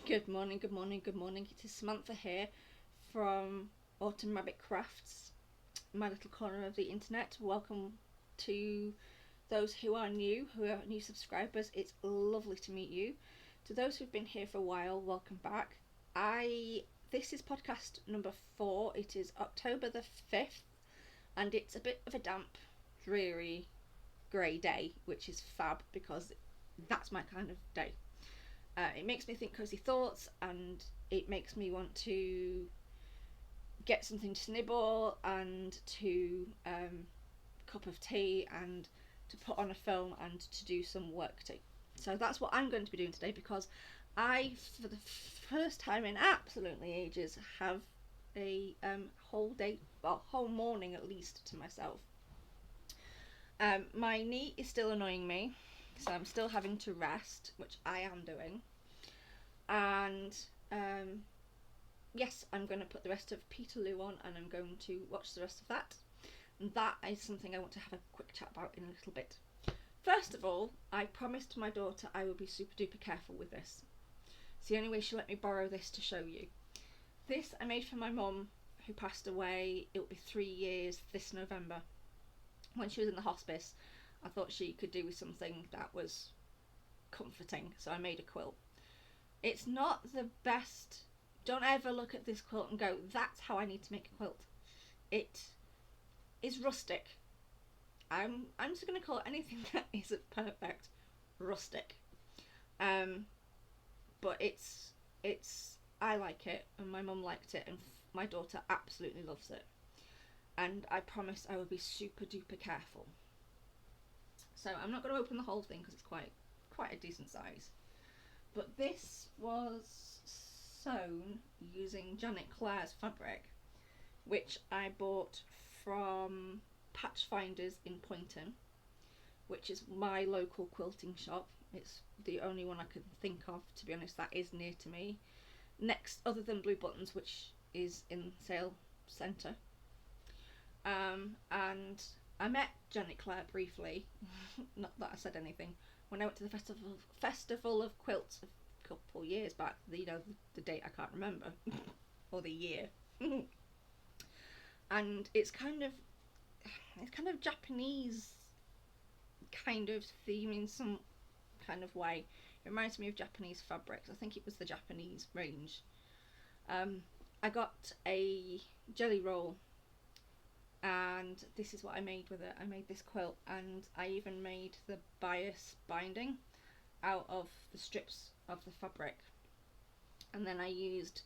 Good morning, good morning, good morning. It is Samantha here from Autumn Rabbit Crafts, my little corner of the internet. Welcome to those who are new subscribers. It's lovely to meet you. To those who've been here for a while, welcome back. This is podcast number 4. It is October the 5th, and it's a bit of a damp, dreary, grey day, which is fab because that's my kind of day. It makes me think cosy thoughts, and it makes me want to get something to nibble and to cup of tea and to put on a film and to do some work tea. So that's what I'm going to be doing today, because I, for the first time in absolutely ages, have a whole day, well, whole morning at least, to myself. My knee is still annoying me, so I'm still having to rest, which I am doing. And yes, I'm going to put the rest of Peterloo on, and I'm going to watch the rest of that. And that is something I want to have a quick chat about in a little bit. First of all, I promised my daughter I would be super duper careful with this. It's the only way she'll let me borrow this to show you. This I made for my mum, who passed away. It will be 3 years this November. When she was in the hospice, I thought she could do with something that was comforting, so I made a quilt. It's not the best. Don't ever look at this quilt and go, that's how I need to make a quilt. It is rustic. I'm just going to call it anything that isn't perfect rustic. But it's I like it, and my mum liked it, and my daughter absolutely loves it. And I promised I would be super duper careful. So I'm not going to open the whole thing because it's quite a decent size. But this was sewn using Janet Clare's fabric, which I bought from Patch Finders in Poynton, which is my local quilting shop. It's the only one I can think of, to be honest, that is near to me. Next, other than Blue Buttons, which is in Sale Centre. And I met Janet Clare briefly, not that I said anything, when I went to the Festival of Quilts a couple years back. The date I can't remember, or the year. And it's kind of Japanese kind of theme in some kind of way. It reminds me of Japanese fabrics. I think it was the Japanese range. I got a jelly roll, and this is what I made with it. I made this quilt, and I even made the bias binding out of the strips of the fabric. And then I used,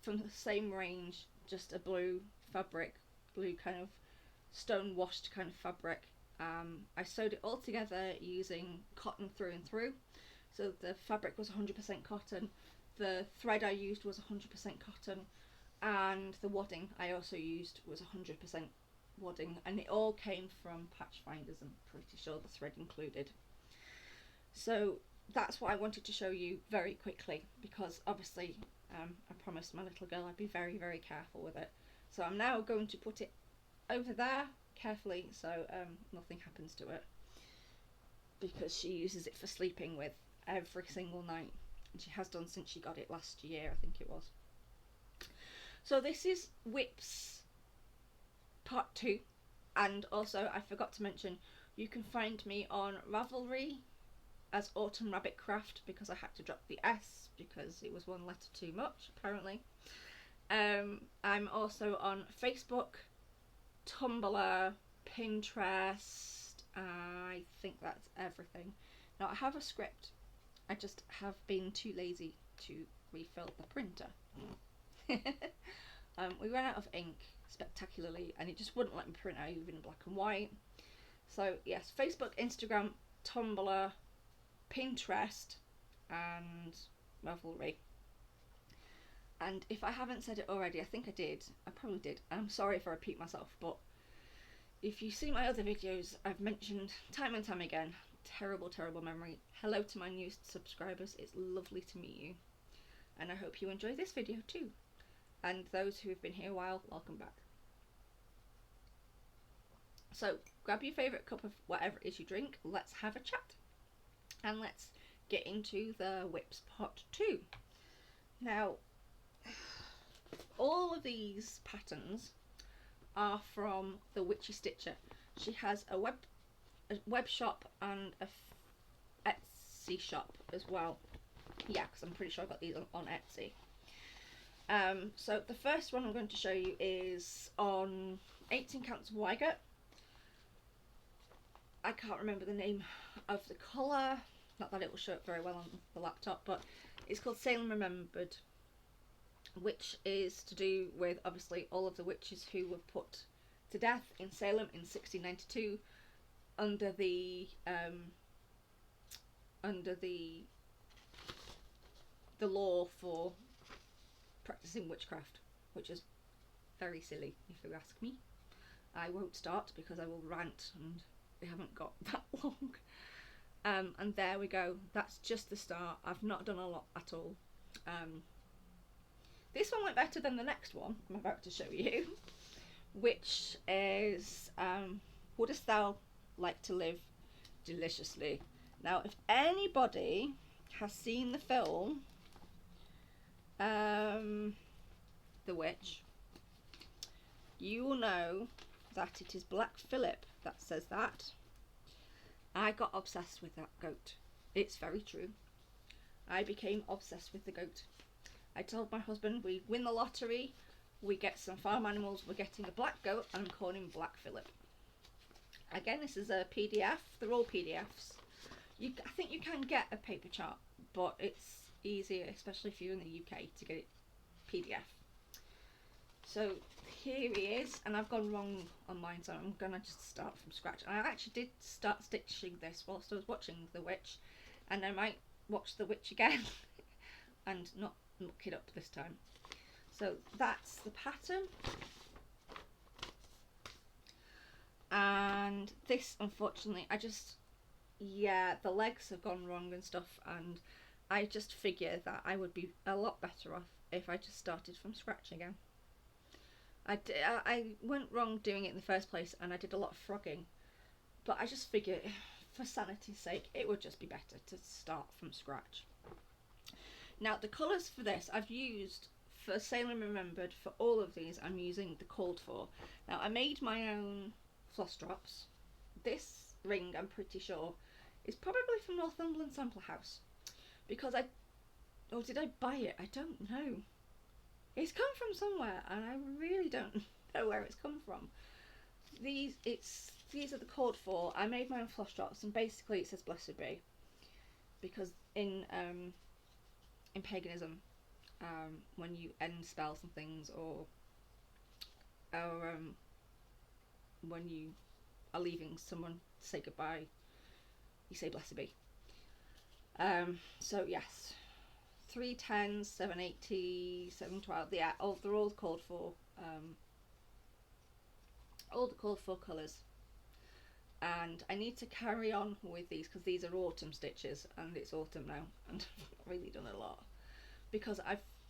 from the same range, just a blue kind of stone washed kind of fabric. I sewed it all together using cotton through and through. So the fabric was 100% cotton, the thread I used was 100% cotton, and the wadding I also used was 100% wadding, and it all came from Patch Finders, I'm pretty sure, the thread included. So that's what I wanted to show you very quickly, because obviously I promised my little girl I'd be very, very careful with it. So I'm now going to put it over there carefully so nothing happens to it, because she uses it for sleeping with every single night, and she has done since she got it last year, I think it was. So this is Whips Part 2, and also I forgot to mention, you can find me on Ravelry as Autumn Rabbit Craft, because I had to drop the S because it was one letter too much apparently. I'm also on Facebook, Tumblr, Pinterest. I think that's everything. Now I have a script, I just have been too lazy to refill the printer. We ran out of ink spectacularly, and it just wouldn't let me print out even in black and white. So yes, Facebook, Instagram, Tumblr, Pinterest, and Ravelry. And if I haven't said it already, I think I did, I probably did, I'm sorry if I repeat myself, but if you see my other videos, I've mentioned time and time again, terrible memory. Hello to my new subscribers, it's lovely to meet you, and I hope you enjoy this video too. And those who have been here a while, welcome back. So grab your favourite cup of whatever it is you drink, let's have a chat, and let's get into the Whips Part 2. Now, all of these patterns are from the Witchy Stitcher. She has a web shop and a Etsy shop as well. Yeah, because I'm pretty sure I got these on Etsy. So the first one I'm going to show you is on 18 counts of Wygert. I can't remember the name of the colour, not that it will show up very well on the laptop, but it's called Salem Remembered, which is to do with obviously all of the witches who were put to death in Salem in 1692 under the law for practicing witchcraft, which is very silly if you ask me. I won't start because I will rant and we haven't got that long. And there we go, that's just the start. I've not done a lot at all. This one went better than the next one I'm about to show you, which is Wouldst Thou Like to Live Deliciously. Now, if anybody has seen the film The Witch, you will know that it is Black Phillip that says that. I got obsessed with that goat. It's very true. I became obsessed with the goat. I told my husband, we win the lottery, we get some farm animals, we're getting a black goat, and I'm calling him Black Phillip. Again, this is a PDF. They're all PDFs. I think you can get a paper chart, but it's easier, especially if you're in the UK, to get it PDF. So here he is, and I've gone wrong on mine, so I'm gonna just start from scratch. And I actually did start stitching this whilst I was watching The Witch, and I might watch The Witch again and not muck it up this time. So that's the pattern, and this, unfortunately, the legs have gone wrong and stuff, and I just figured that I would be a lot better off if I just started from scratch again. I went wrong doing it in the first place, and I did a lot of frogging, but I just figured for sanity's sake it would just be better to start from scratch. Now, the colours for this I've used for Salem Remembered. For all of these I'm using the called for. Now, I made my own floss drops. This ring, I'm pretty sure, is probably from Northumberland Sampler House, because did I buy it? I don't know. It's come from somewhere, and I really don't know where it's come from. These are the called for. I made my own floss drops, and basically it says blessed be, because in paganism, when you end spells and things, or when you are leaving someone to say goodbye, you say blessed be. So yes, 310s, 780, 712, yeah, they're all called for, all the called for colours. And I need to carry on with these because these are autumn stitches, and it's autumn now, and I've really done a lot, because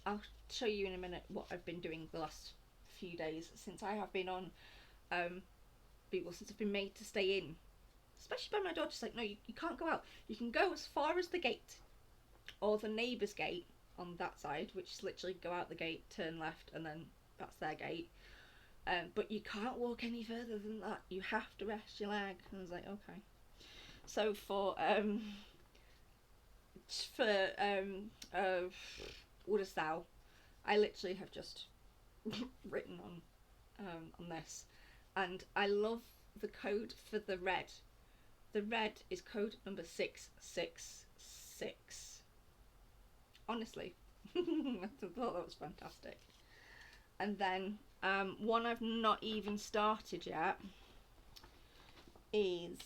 I'll show you in a minute what I've been doing the last few days since I have been on, since I've been made to stay in, especially by my daughter. She's like, no, you can't go out. You can go as far as the gate, or the neighbour's gate on that side, which is literally go out the gate, turn left, and then that's their gate. But you can't walk any further than that. You have to rest your leg. And I was like, okay. So for Wouldst Thou, I literally have just written on this, and I love the code for the red. The red is code number 666. Honestly, I thought that was fantastic. And then one I've not even started yet is,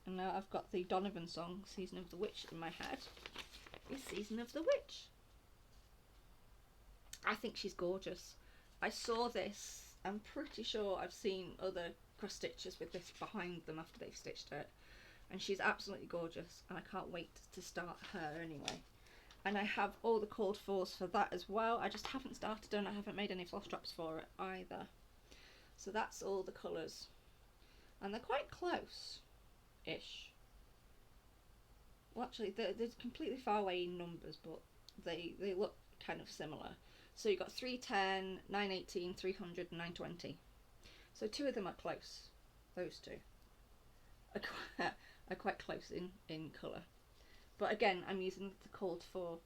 and now I've got the Donovan song, Season of the Witch, in my head, is Season of the Witch. I think she's gorgeous. I saw this, I'm pretty sure I've seen other cross stitches with this behind them after they've stitched it, and she's absolutely gorgeous, and I can't wait to start her anyway. And I have all the called fors for that as well. I just haven't started, and I haven't made any floss drops for it either. So that's all the colours, and they're quite close-ish. Well, actually, they're completely far away in numbers, but they look kind of similar. So you've got 310, 918, 300 and 920. So 2 of them are close. Those 2 are quite close in colour. But again, I'm using the called for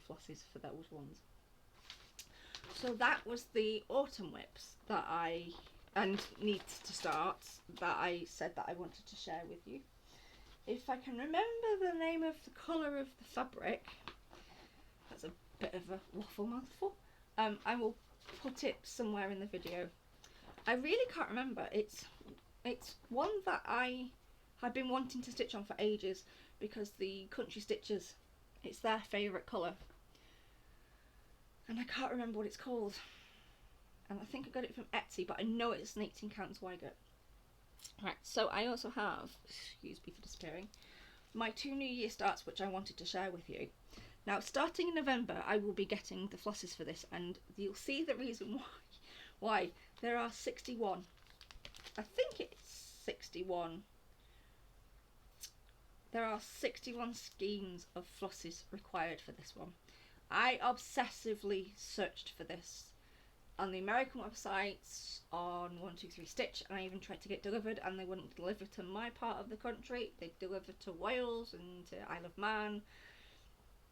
flosses for those ones. So that was the autumn whips that I, and needs to start, that I said that I wanted to share with you. If I can remember the name of the colour of the fabric, that's a bit of a waffle mouthful, I will put it somewhere in the video. I really can't remember. It's one that I had been wanting to stitch on for ages, because the Country Stitchers, it's their favourite colour, and I can't remember what it's called, and I think I got it from Etsy, but I know it's an 18 count Swigert. Right, so I also have, excuse me for disappearing, my 2 New Year starts, which I wanted to share with you. Now, starting in November, I will be getting the flosses for this, and you'll see the reason why. There are 61. I think it's 61. There are 61 skeins of flosses required for this one. I obsessively searched for this on the American websites, on 123 Stitch, and I even tried to get delivered, and they wouldn't deliver to my part of the country. They delivered to Wales and to Isle of Man,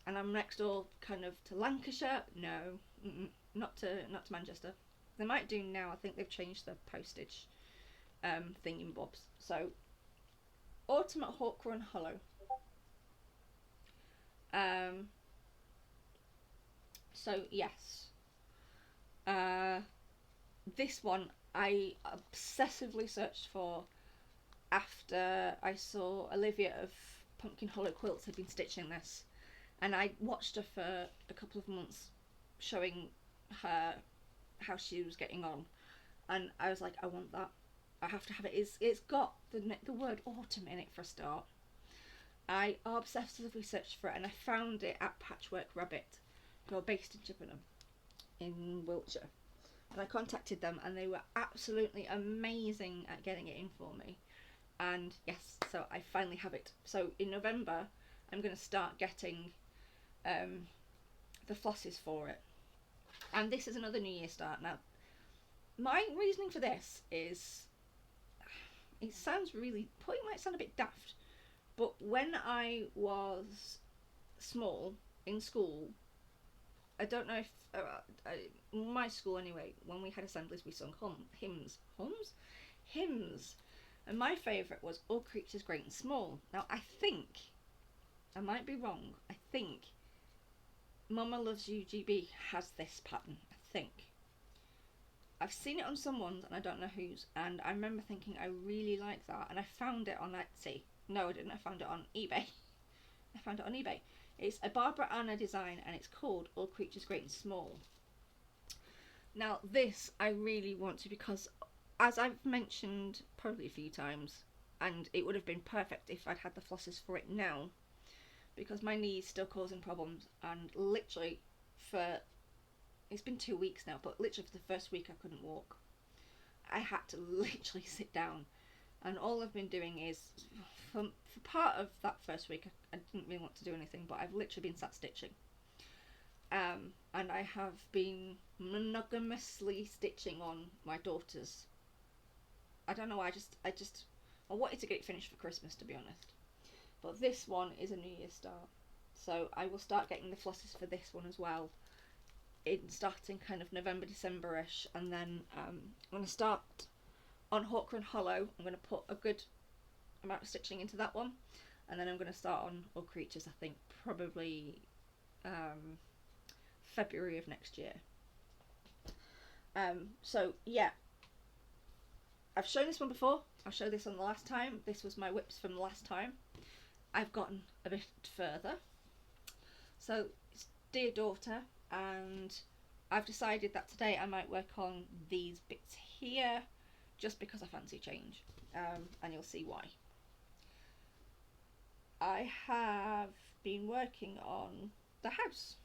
and I'm next door kind of to Lancashire. No, not to Manchester. They might do now. I think they've changed the postage thing in bobs. So autumn at Hawk Run Hollow. So yes, this one I obsessively searched for after I saw Olivia of Pumpkin Hollow Quilts had been stitching this, and I watched her for a couple of months showing her how she was getting on, and I was like, I want that. I have to have it. It's got the word autumn in it for a start. I obsessively searched for it, and I found it at Patchwork Rabbit, who are based in Chippenham in Wiltshire, and I contacted them, and they were absolutely amazing at getting it in for me. And yes, so I finally have it. So in November I'm going to start getting the flosses for it, and this is another New Year start. Now, my reasoning for this is, it sounds really, probably might sound a bit daft, but when I was small in school, I don't know if my school anyway, when we had assemblies we sung hymns, and my favourite was All Creatures Great and Small. Now I think, I might be wrong, I think Mama Loves You GB has this pattern. I think I've seen it on someone's and I don't know whose, and I remember thinking I really like that, and I found it on Etsy. No, I didn't. I found it on eBay. It's a Barbara Anna design, and it's called All Creatures Great and Small. Now this I really want to, because as I've mentioned probably a few times, and it would have been perfect if I'd had the flosses for it now, because my knee's still causing problems, and literally it's been 2 weeks now, but literally for the first week I couldn't walk. I had to literally sit down, and all I've been doing is, for part of that first week I didn't really want to do anything, but I've literally been sat stitching, and I have been monogamously stitching on my daughters. I don't know why, I wanted to get it finished for Christmas, to be honest, but this one is a New Year's start, so I will start getting the flosses for this one as well, starting kind of November, December-ish, and then I'm going to start on Hawk Run Hollow. I'm going to put a good amount of stitching into that one, and then I'm going to start on All Creatures, I think probably February of next year. So yeah, I've shown this one before. I'll show this on the last time. This was my whips from the last time. I've gotten a bit further. So it's Dear Daughter, and I've decided that today I might work on these bits here, just because I fancy change, and you'll see why. I have been working on the house.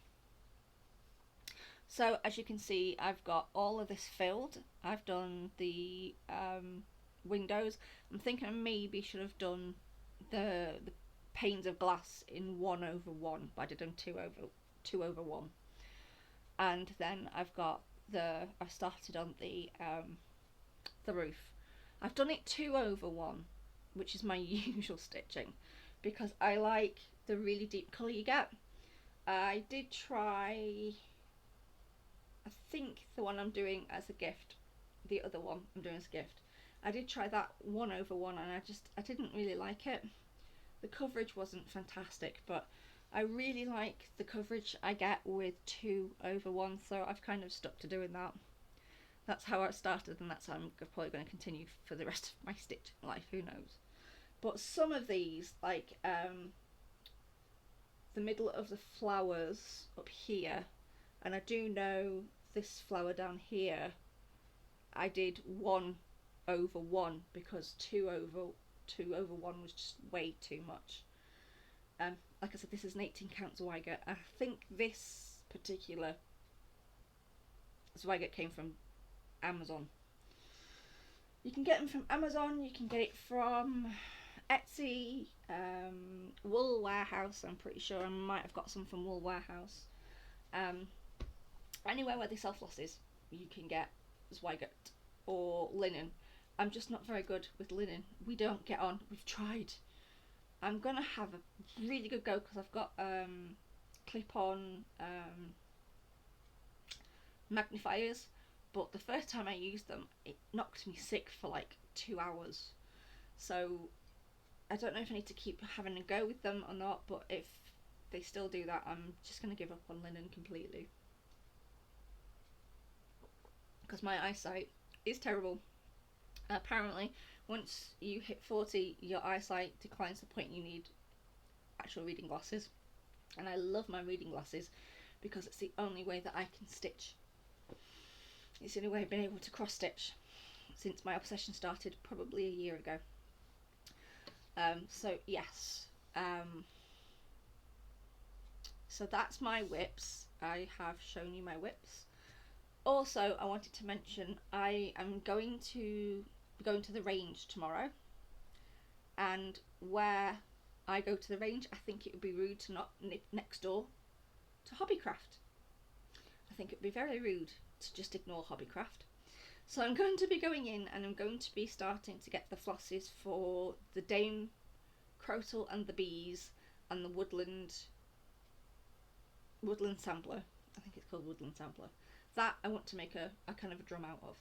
So as you can see, I've got all of this filled. I've done the windows. I'm thinking I maybe should have done the panes of glass in 1/1, but I did them 2/1. and then I've started on the roof. I've done it 2/1, which is my usual stitching, because I like the really deep colour you get. I did try, I think the one I'm doing as a gift, the other one I'm doing as a gift, I did try that 1/1, and I didn't really like it. The coverage wasn't fantastic, but I really like the coverage I get with 2/1, so I've kind of stuck to doing that. That's how I started, and that's how I'm probably going to continue for the rest of my stitching life, who knows. But some of these, like the middle of the flowers up here, and I do know this flower down here, I did 1/1 because 2/1 was just way too much. Like I said, this is an 18 count Zweigert. I think this particular Zweigert came from Amazon. You can get them from Amazon, you can get it from Etsy, Wool Warehouse. I'm pretty sure I might have got some from Wool Warehouse. Anywhere where they sell flosses, you can get Zweigert or linen. I'm just not very good with linen. We don't get on. We've tried. I'm gonna have a really good go because I've got clip-on magnifiers, but the first time I used them, it knocked me sick for like 2 hours. So I don't know if I need to keep having a go with them or not, but if they still do that, I'm just gonna give up on linen completely, because my eyesight is terrible. Apparently, once you hit 40, your eyesight declines to the point you need actual reading glasses. And I love my reading glasses because it's the only way that I can stitch. It's the only way I've been able to cross stitch since my obsession started probably a year ago. So yes. So that's my whips. I have shown you my whips. Also, I wanted to mention I am going to the range tomorrow, and where I go to the range, I think it would be rude to not nip next door to Hobbycraft. I think it would be very rude to just ignore Hobbycraft. So I'm going to be going in, and I'm going to be starting to get the flosses for the Dame Crotal and the Bees and the Woodland Sampler. I think it's called Woodland Sampler. That I want to make a kind of a drum out of.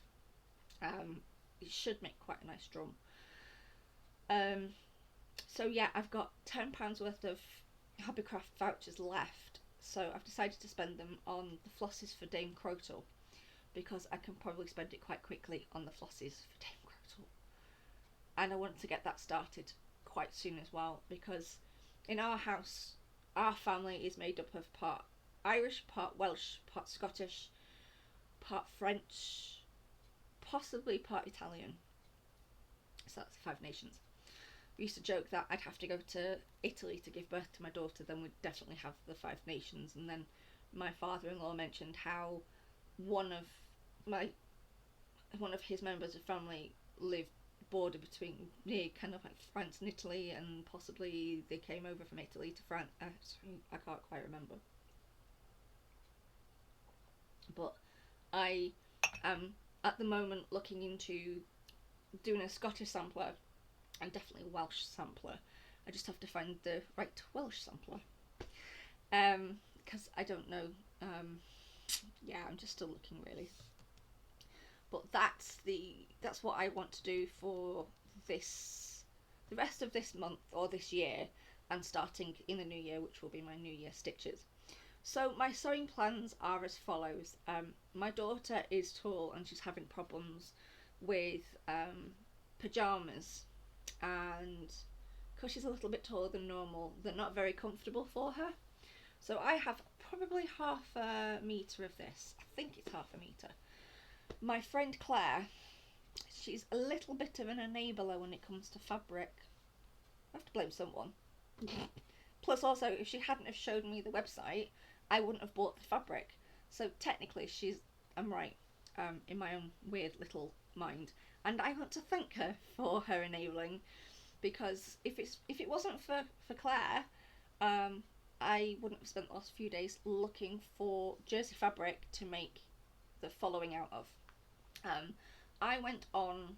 It should make quite a nice drum. So yeah, I've got £10 worth of Hobbycraft vouchers left, so I've decided to spend them on the flosses for Dame Crotal, because I can probably spend it quite quickly on the flosses for Dame Crotal. And I want to get that started quite soon as well, because in our house, our family is made up of part Irish, part Welsh, part Scottish, part French, possibly part Italian. So that's the 5 nations. We used to joke that I'd have to go to Italy to give birth to my daughter, then we'd definitely have the 5 nations. And then my father-in-law mentioned how one of his members of family lived border between near kind of like France and Italy, and possibly they came over from Italy to France. I can't quite remember. But I am at the moment looking into doing a Scottish sampler and definitely a Welsh sampler. I just have to find the right Welsh sampler, because I don't know. Yeah, I'm just still looking really. But that's what I want to do for the rest of this month or this year, and starting in the new year, which will be my New Year stitches. So my sewing plans are as follows. My daughter is tall and she's having problems with pyjamas, and because she's a little bit taller than normal, they're not very comfortable for her. So I have probably half a metre of this. I think it's half a metre. My friend Claire, she's a little bit of an enabler when it comes to fabric. I have to blame someone. Plus also, if she hadn't have showed me the website, I wouldn't have bought the fabric. So technically I'm right, in my own weird little mind. And I want to thank her for her enabling, because if it wasn't for Claire, I wouldn't have spent the last few days looking for jersey fabric to make the following out of. I went on,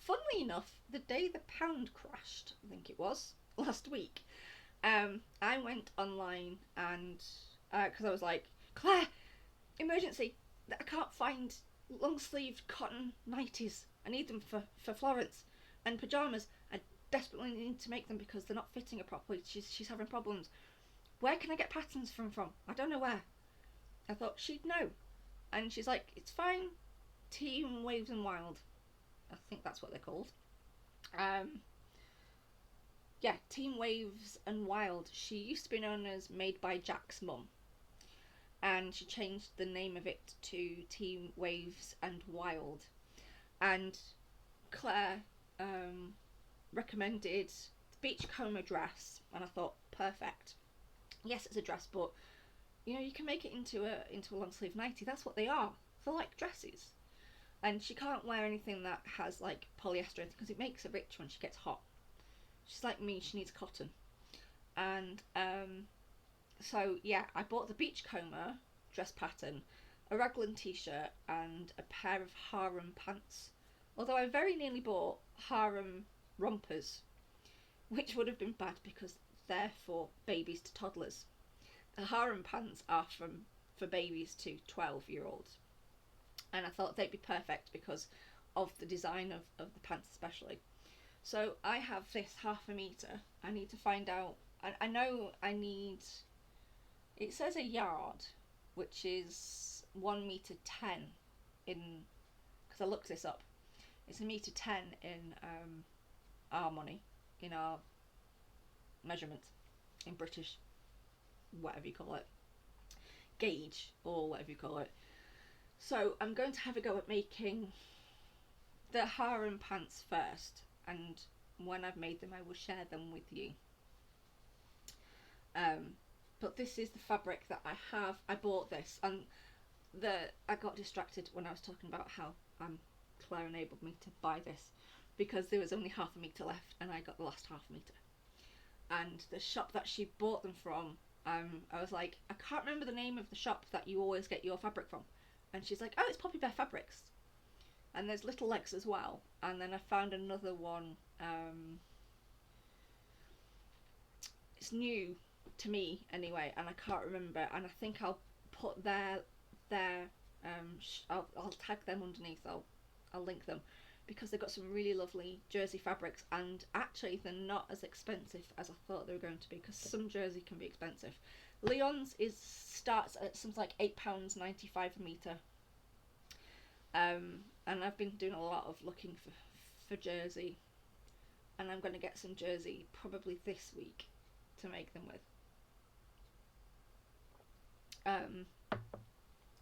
funnily enough, the day the pound crashed, I think it was, last week. I went online and, because I was like, Claire, emergency, I can't find long sleeved cotton nighties. I need them for Florence, and pyjamas. I desperately need to make them because they're not fitting her properly. She's having problems. Where can I get patterns from? I don't know where. I thought she'd know. And she's like, it's fine. Team Waves and Wild. I think that's what they're called. Yeah, Team Waves and Wild. She used to be known as Made by Jack's Mum. And she changed the name of it to Team Waves and Wild. And Claire recommended the beachcomber dress, and I thought, perfect. Yes, it's a dress, but you know, you can make it into a long sleeve nightie. That's what they are. They're like dresses. And she can't wear anything that has like polyester because it makes her rich when she gets hot. She's like me, she needs cotton. And so yeah, I bought the beachcomber dress pattern, a raglan t-shirt, and a pair of harem pants. Although I very nearly bought harem rompers, which would have been bad because they're for babies to toddlers. The harem pants are for babies to 12-year-olds. And I thought they'd be perfect because of the design of the pants especially. So I have this 1/2 metre. I need to find out, I know I need, it says a yard, which is 1 metre 10 in, because I looked this up. It's 1 metre 10 in our money, in our measurement, in British, whatever you call it, gauge, or whatever you call it. So I'm going to have a go at making the harem pants first, and when I've made them I will share them with you. But this is the fabric that I have. I bought this, and I got distracted when I was talking about how Claire enabled me to buy this, because there was only 1/2 metre left and I got the last 1/2 metre. And the shop that she bought them from, I was like, I can't remember the name of the shop that you always get your fabric from. And she's like, oh, it's Poppy Bear Fabrics. And there's Little Legs as well. And then I found another one. It's new to me anyway, and I can't remember. And I think I'll put their I'll tag them underneath. I'll link them, because they've got some really lovely jersey fabrics, and actually they're not as expensive as I thought they were going to be, because some jersey can be expensive. Leon's starts at something like £8.95 a metre. And I've been doing a lot of looking for jersey, and I'm going to get some jersey probably this week to make them with.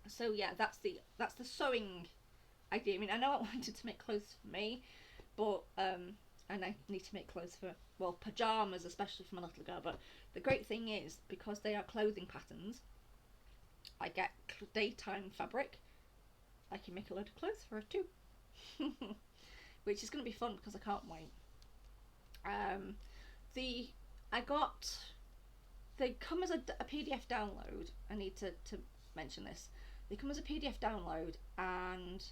So yeah, that's the sewing idea. I mean, I know I wanted to make clothes for me, but and I need to make clothes for, well, pyjamas especially for my little girl. But the great thing is, because they are clothing patterns, I get daytime fabric. I can make a load of clothes for her too, which is going to be fun because I can't wait. They come as a PDF download. I need to mention this. They come as a PDF download, and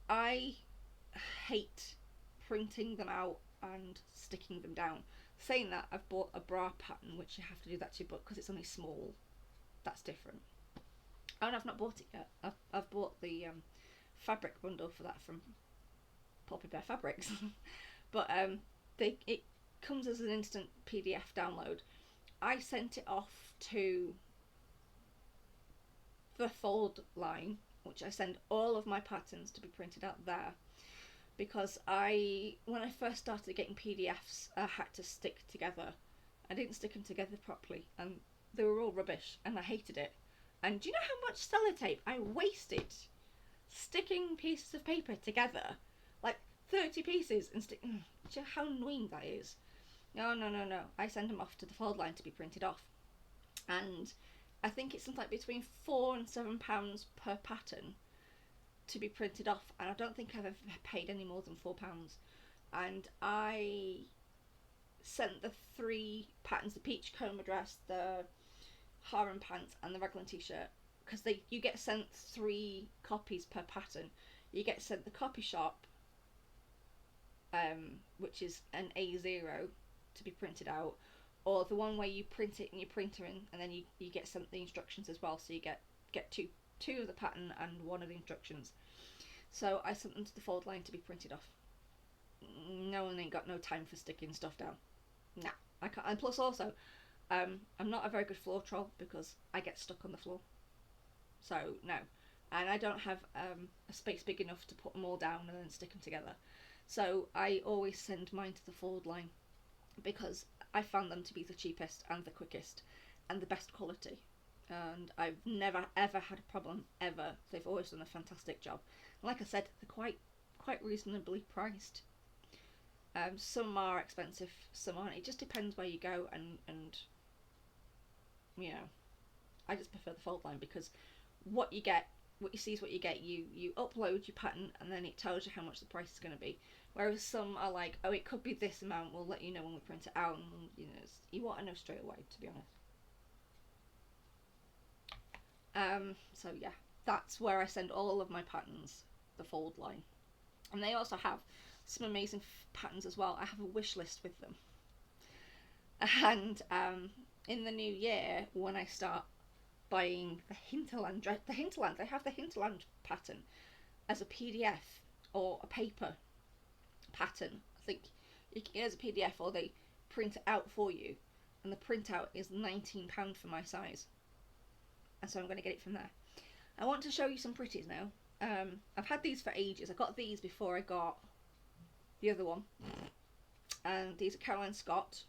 I hate printing them out and sticking them down. Saying that, I've bought a bra pattern, which you have to do that too, but because it's only small, that's different. And I've not bought it yet. I've bought the fabric bundle for that from Poppy Bear Fabrics. But it comes as an instant PDF download. I sent it off to the Fold line, which I send all of my patterns to be printed out there, because when I first started getting PDFs, I had to stick together. I didn't stick them together properly, and they were all rubbish, and I hated it. And do you know how much sellotape I wasted sticking pieces of paper together? Like 30 pieces, and do you know how annoying that is? No. I send them off to the Fold line to be printed off. And I think it's something like between £4 and £7 per pattern to be printed off. And I don't think I've ever paid any more than £4. And I sent the 3 patterns, the peach coma dress, the harem pants, and the raglan t-shirt, because you get sent 3 copies per pattern. You get sent the copy shop, which is an A0 to be printed out, or the one where you print it in your printer and then you get sent the instructions as well, so you get two of the pattern and 1 of the instructions. So I sent them to the fold line to be printed off. No one ain't got no time for sticking stuff down. Nah, I can't. And plus also, I'm not a very good floor troll because I get stuck on the floor. So no, and I don't have a space big enough to put them all down and then stick them together. So I always send mine to the fold line because I found them to be the cheapest and the quickest and the best quality. And I've never ever had a problem ever. They've always done a fantastic job. Like I said, they're quite reasonably priced. Some are expensive, some aren't. It just depends where you go, and you know, I just prefer the fold line because what you see is what you get. You upload your pattern and then it tells you how much the price is going to be. Whereas some are like, oh, it could be this amount. We'll let you know when we print it out, and you know, you want to know straight away, to be honest. So yeah, that's where I send all of my patterns, the fold line. And they also have some amazing patterns as well. I have a wish list with them. And in the new year, when I start buying the hinterland, they have the hinterland pattern as a PDF or a paper pattern. I think you can get it as a PDF or they print it out for you. And the printout is £19 for my size. And so I'm going to get it from there. I want to show you some pretties now. I've had these for ages. I got these before I got the other one. And these are Caroline Scott.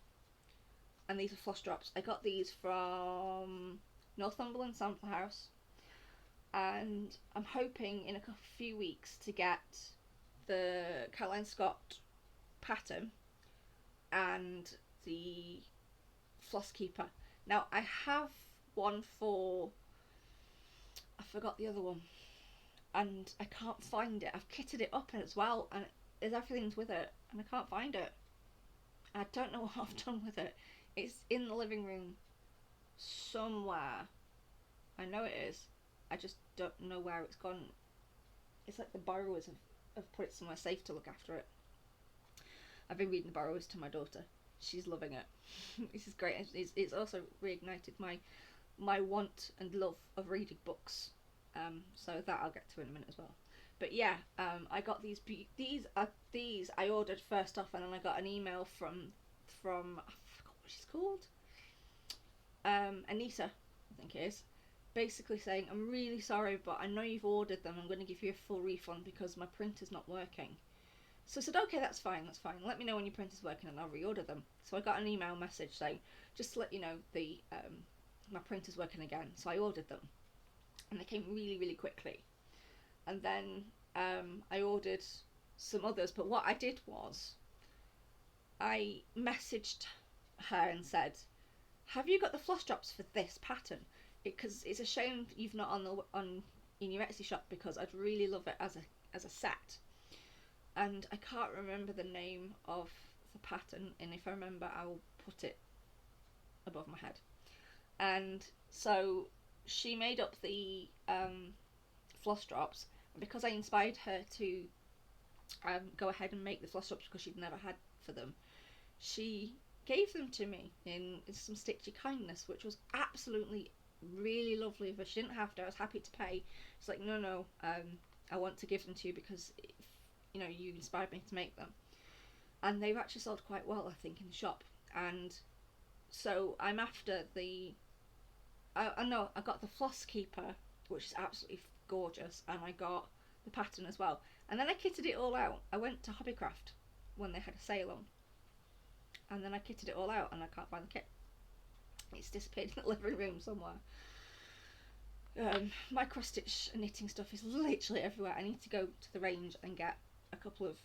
And these are Floss Drops. I got these from Northumberland Sample House. And I'm hoping in a few weeks to get the Caroline Scott pattern and the Floss Keeper. Now I have one for, I forgot the other one, and I can't find it. I've kitted it up as well, and everything's with it, and I can't find it. I don't know what I've done with it. It's in the living room somewhere. I know it is. I just don't know where it's gone. It's like the borrowers have put it somewhere safe to look after it. I've been reading the borrowers to my daughter. She's loving it. This is great. It's also reignited my want and love of reading books, so that I'll get to in a minute as well. But yeah, I got these I ordered first off, and then I got an email from I forgot what she's called, Anita, I think it is, basically saying, I'm really sorry, but I know you've ordered them, I'm going to give you a full refund because my printer's not working. So I said, okay, that's fine, let me know when your printer's working and I'll reorder them. So I got an email message saying, just to let you know, my printer's working again. So I ordered them, and they came really, really quickly. And then I ordered some others, but what I did was I messaged her and said, have you got the floss drops for this pattern? Because it's a shame you've not in your Etsy shop, because I'd really love it as a set. And I can't remember the name of the pattern, and if I remember I'll put it above my head. And so she made up the floss drops, and because I inspired her to go ahead and make the floss drops because she'd never had for them, she gave them to me in some stitchy kindness, which was absolutely really lovely of her. She didn't have to. I was happy to pay. She's like, no, I want to give them to you because you know, you inspired me to make them. And they've actually sold quite well, I think, in the shop. And so I'm after I got the Floss Keeper, which is absolutely gorgeous, and I got the pattern as well. And then I kitted it all out. I went to Hobbycraft when they had a sale on, and then I kitted it all out, and I can't find the kit. It's disappeared in the living room somewhere. My cross stitch and knitting stuff is literally everywhere. I need to go to the range and get a couple of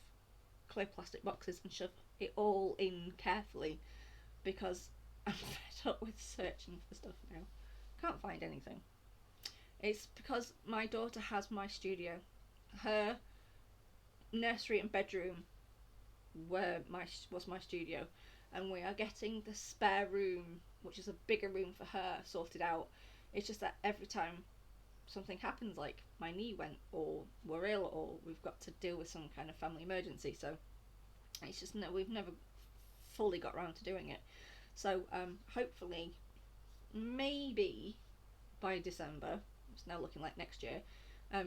clear plastic boxes and shove it all in carefully, because I'm fed up with searching for stuff now. Can't find anything. It's because my daughter has my studio. Her nursery and bedroom was my studio, and we are getting the spare room, which is a bigger room for her, sorted out. It's just that every time something happens, like my knee went, or we're ill, or we've got to deal with some kind of family emergency, so it's just we've never fully got around to doing it. So hopefully, maybe by December, it's now looking like next year,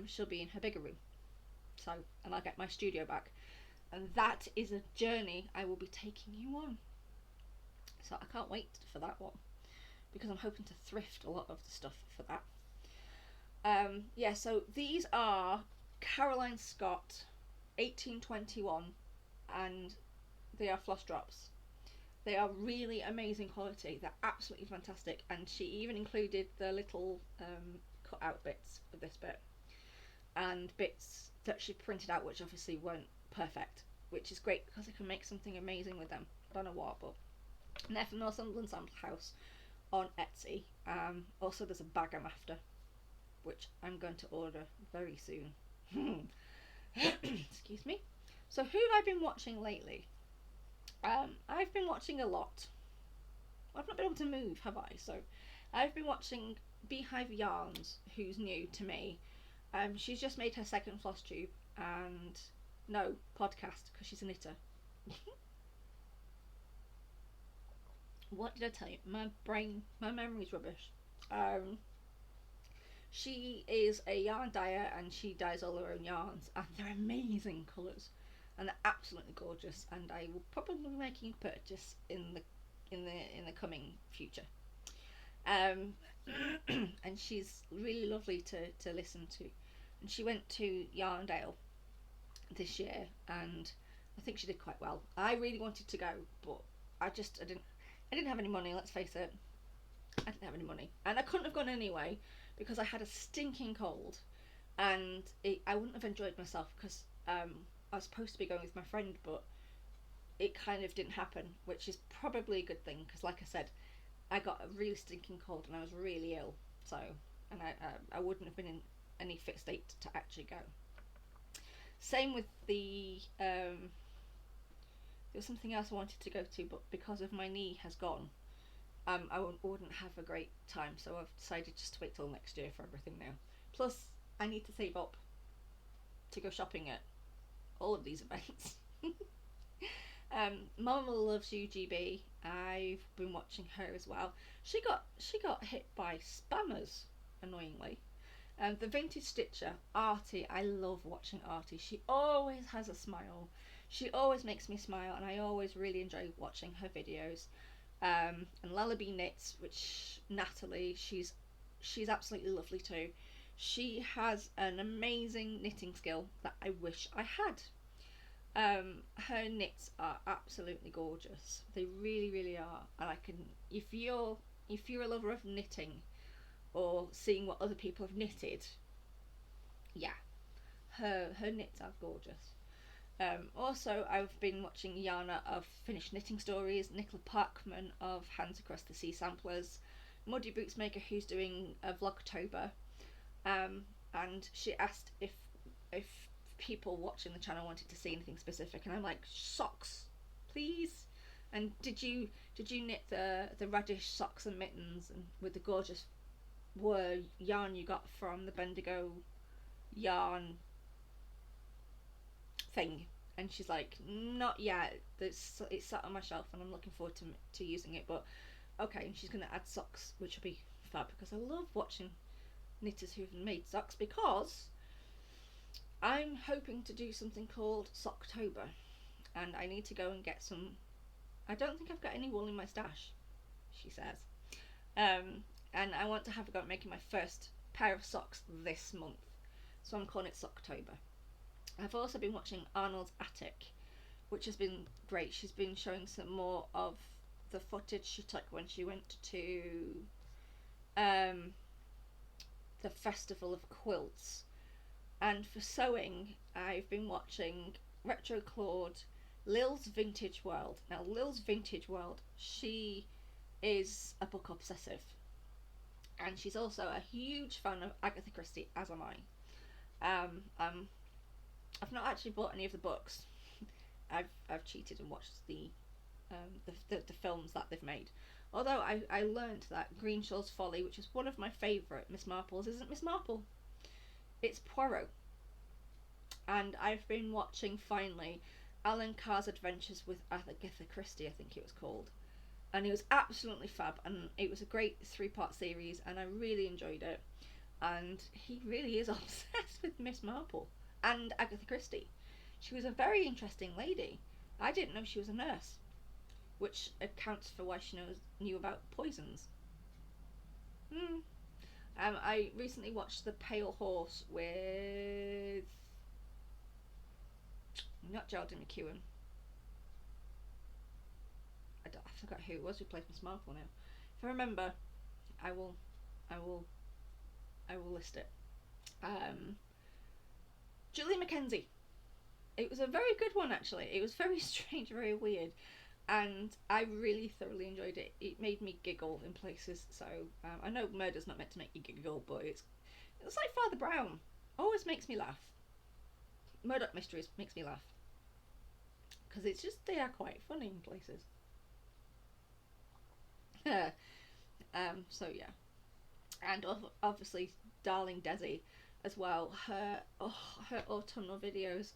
she'll be in her bigger room. So, and I'll get my studio back, and that is a journey I will be taking you on. So I can't wait for that one, because I'm hoping to thrift a lot of the stuff for that. Yeah, so these are Caroline Scott 1821, and they are floss drops. They are really amazing quality. They're absolutely fantastic, and she even included the little cut out bits of this bit and bits that she printed out, which obviously weren't perfect, which is great because I can make something amazing with them. I don't know what, but they're from Northumberland Sample House on Etsy. Also, there's a bag I'm after, which I'm going to order very soon. Excuse me. So who have I been watching lately? I've been watching a lot. I've not been able to move, have I? So I've been watching Beehive Yarns, who's new to me. She's just made her second FlossTube and podcast, because she's a knitter. What did I tell you? My memory's rubbish. She is a yarn dyer, and she dyes all her own yarns, and they're amazing colours, and they're absolutely gorgeous. And I will probably be making a purchase in the coming future. And she's really lovely to listen to. And she went to Yarndale this year, and I think she did quite well. I really wanted to go, but I didn't have any money. Let's face it, I didn't have any money, and I couldn't have gone anyway because I had a stinking cold, and I wouldn't have enjoyed myself because I was supposed to be going with my friend, but it kind of didn't happen, which is probably a good thing because, like I said, I got a really stinking cold and I was really ill. So, and I wouldn't have been in any fit state to actually go. Same with there was something else I wanted to go to, but because of my knee has gone, I wouldn't have a great time, so I've decided just to wait till next year for everything now. Plus, I need to save up to go shopping at all of these events. Mama Loves UGB. I've been watching her as well. She got hit by spammers, annoyingly. The Vintage Stitcher, Artie. I love watching Artie. She always has a smile. She always makes me smile, and I always really enjoy watching her videos. And Lullaby Knits, which Natalie, she's absolutely lovely too. She has an amazing knitting skill that I wish I had. Her knits are absolutely gorgeous. They really, really are. And I can, if you're a lover of knitting or seeing what other people have knitted, yeah, her knits are gorgeous. Also, I've been watching Yana of Finished Knitting Stories, Nicola Parkman of Hands Across the Sea Samplers, Muddy Boots Maker, who's doing a Vlogtober, and she asked if people watching the channel wanted to see anything specific, and I'm like, socks, please. And did you knit the radish socks and mittens, and with the gorgeous yarn you got from the Bendigo yarn thing? And she's like, not yet, it's sat on my shelf and I'm looking forward to using it, but okay. And she's going to add socks, which will be fab, because I love watching knitters who've made socks, because I'm hoping to do something called Socktober, and I need to go and get some. I don't think I've got any wool in my stash, she says, and I want to have a go at making my first pair of socks this month, so I'm calling it Socktober. I've also been watching Arnold's Attic, which has been great. She's been showing some more of the footage she took when she went to the Festival of Quilts. And for sewing, I've been watching Retro Claude, Lil's Vintage World. Now, Lil's Vintage World, she is a book obsessive, and she's also a huge fan of Agatha Christie, as am I. I've not actually bought any of the books. I've cheated and watched the the films that they've made. Although I learned that Greenshaw's Folly, which is one of my favourite Miss Marples, isn't Miss Marple. It's Poirot. And I've been watching, finally, Alan Carr's Adventures with Agatha Christie, I think it was called. And it was absolutely fab, and it was a great 3-part series, and I really enjoyed it. And he really is obsessed with Miss Marple and Agatha Christie. She was a very interesting lady. I didn't know she was a nurse, which accounts for why she knew about poisons. I recently watched The Pale Horse with not Geraldine McEwen. I forgot who it was who played Miss Marple now. If I remember, I will list it. Julie Mackenzie. It was a very good one, actually. It was very strange, very weird, and I really thoroughly enjoyed it. It made me giggle in places. So I know murder's not meant to make you giggle, but it's like Father Brown. Always makes me laugh. Murdoch Mysteries makes me laugh because it's just, they are quite funny in places. So yeah, and obviously Darling Desi as well. Her autumnal videos.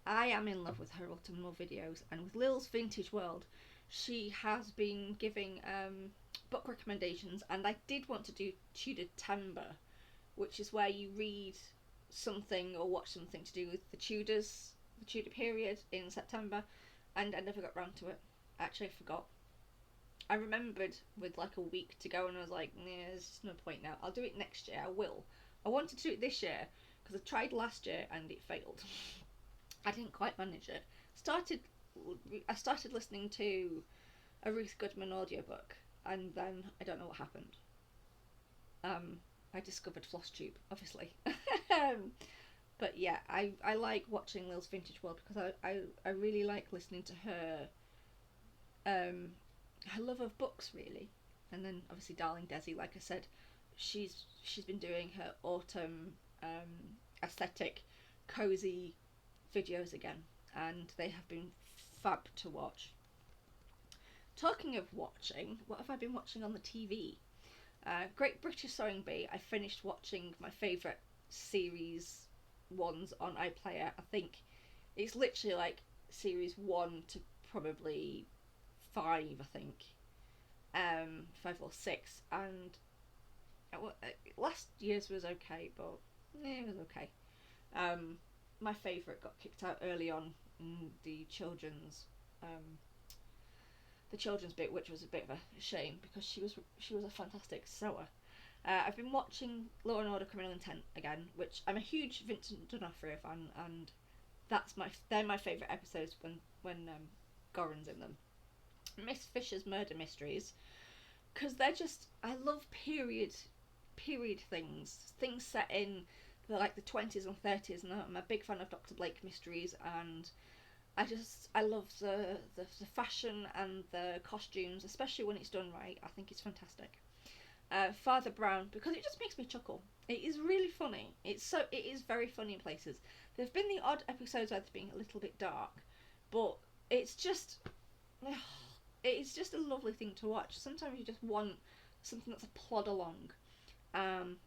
I am in love with her autumnal videos, and with Lil's Vintage World, she has been giving book recommendations, and I did want to do Tudor-Timber, which is where you read something or watch something to do with the Tudors, the Tudor period in September, and I never got round to it. Actually, I forgot. I remembered with like a week to go, and I was like, nah, there's just no point now. I'll do it next year. I will. I wanted to do it this year because I tried last year and it failed. I didn't quite manage it. I started listening to a Ruth Goodman audiobook, and then I don't know what happened. I discovered FlossTube, obviously. But yeah, I like watching Lil's Vintage World because I really like listening to her love of books, really. And then obviously Darling Desi, like I said, she's been doing her autumn aesthetic cozy videos again, and they have been fab to watch. Talking of watching, what have I been watching on the TV? Great British Sewing Bee. I finished watching my favourite series ones on iPlayer. I think it's literally like series 1 to probably 5, I think. 5 or 6, and last year's was okay, but it was okay. My favourite got kicked out early on in the children's bit, which was a bit of a shame because she was a fantastic sewer. I've been watching Law and Order: Criminal Intent again, which I'm a huge Vincent D'Onofrio fan, and they're my favourite episodes when Goran's in them. Miss Fisher's Murder Mysteries, because they're just, I love period things set in the 20s and 30s, and I'm a big fan of Dr. Blake mysteries, and I love the fashion and the costumes, especially when it's done right. I think it's fantastic. Father Brown, because it just makes me chuckle. It is really funny. It is very funny in places. There have been the odd episodes where it's being a little bit dark, but it's just a lovely thing to watch. Sometimes you just want something that's a plod along, and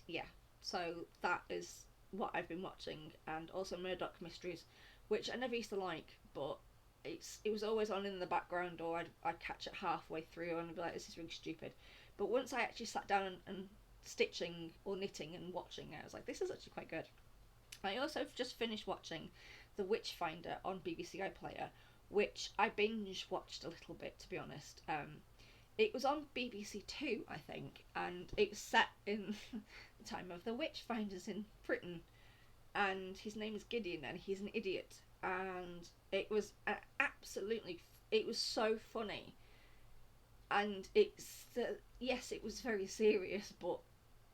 yeah, so that is what I've been watching. And also Murdoch Mysteries, which I never used to like, but it was always on in the background, or I'd catch it halfway through and I'd be like, this is really stupid. But once I actually sat down and stitching or knitting and watching it, I was like, this is actually quite good. I also just finished watching The Witchfinder on BBC iPlayer, which I binge watched a little bit, to be honest. It was on BBC Two, I think, and it was set in the time of the Witchfinders in Britain, and his name is Gideon, and he's an idiot, and it was it was so funny, and yes, it was very serious, but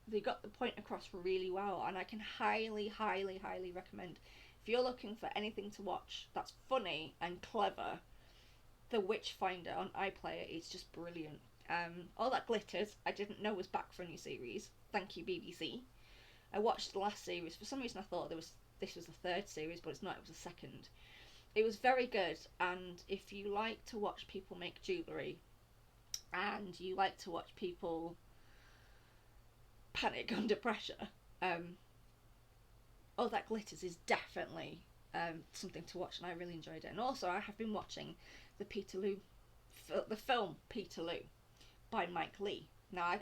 they got the point across really well, and I can highly, highly, highly recommend, if you're looking for anything to watch that's funny and clever, The Witchfinder on iPlayer is just brilliant. All That Glitters, I didn't know was back for a new series. Thank you, BBC. I watched the last series. For some reason I thought this was the third series, but it's not, it was the second. it was very good. And if you like to watch people make jewellery and you like to watch people panic under pressure, Oh That Glitters is definitely something to watch, and I really enjoyed it. And also, I have been watching the film Peterloo by Mike Leigh. Now,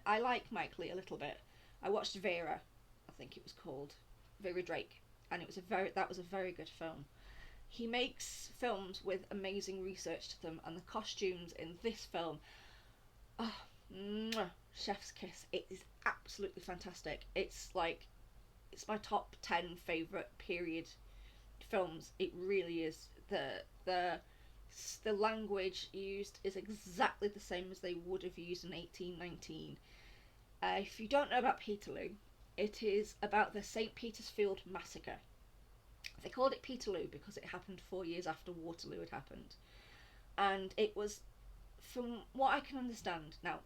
I like Mike Leigh a little bit. I watched Vera, I think it was called Vera Drake, and that was a very good film. He makes films with amazing research to them, and the costumes in this film, oh, mwah, chef's kiss. It is absolutely fantastic. It's my top 10 favourite period films. It really is. The language used is exactly the same as they would have used in 1819. If you don't know about Peterloo, it is about the St. Petersfield Massacre. They called it Peterloo because it happened 4 years after Waterloo had happened. And it was, from what I can understand, now,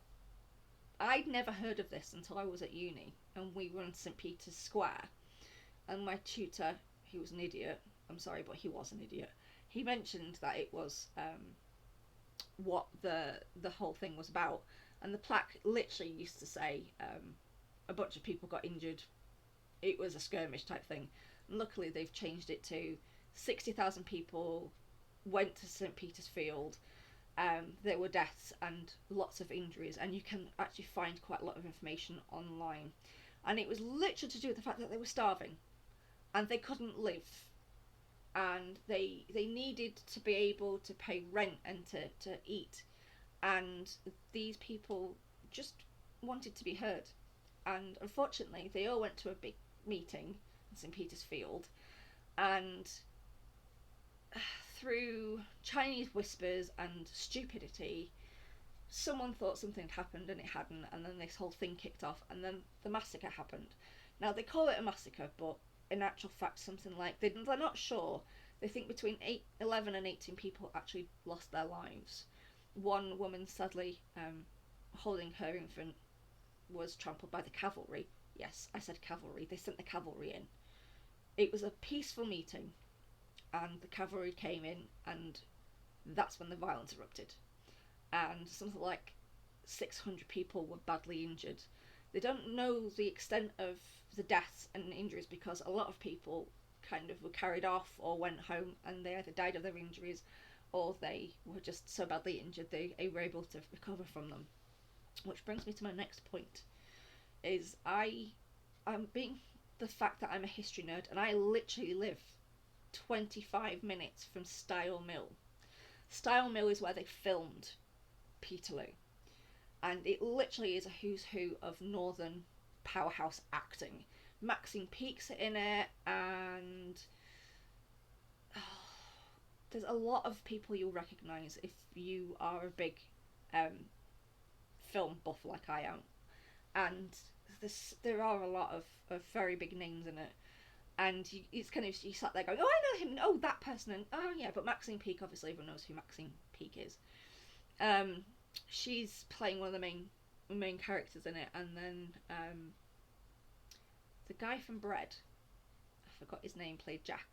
I'd never heard of this until I was at uni, and we were in St. Peter's Square, and my tutor, he was an idiot, I'm sorry, but he was an idiot, he mentioned that it was what the whole thing was about, and the plaque literally used to say a bunch of people got injured, it was a skirmish type thing. And luckily they've changed it to 60,000 people went to St. Petersfield. There were deaths and lots of injuries, and you can actually find quite a lot of information online. And it was literally to do with the fact that they were starving and they couldn't live, and they needed to be able to pay rent and to eat, and these people just wanted to be heard. And unfortunately they all went to a big meeting in St. Petersfield, and through Chinese whispers and stupidity, someone thought something had happened and it hadn't, and then this whole thing kicked off, and then the massacre happened. Now, they call it a massacre, but in actual fact, something like, they're not sure. They think between 11 and 18 people actually lost their lives. One woman, sadly, holding her infant, was trampled by the cavalry. Yes, I said cavalry. They sent the cavalry in. It was a peaceful meeting, and the cavalry came in, and that's when the violence erupted. And something like 600 people were badly injured. They don't know the extent of the deaths and injuries because a lot of people kind of were carried off or went home, and they either died of their injuries or they were just so badly injured they were able to recover from them. Which brings me to my next point, is I'm being the fact that I'm a history nerd, and I literally live 25 minutes from Stile Mill. Stile Mill is where they filmed Peterloo, and it literally is a who's who of northern powerhouse acting. Maxine Peake's in it, and there's a lot of people you'll recognise if you are a big film buff like I am, and there are a lot of very big names in it, and it's kind of, you sat there going, oh, I know him, oh, that person, and oh yeah, but Maxine Peake, obviously everyone knows who Maxine Peake is. She's playing one of the main characters in it, and then the guy from Bread, I forgot his name, played Jack.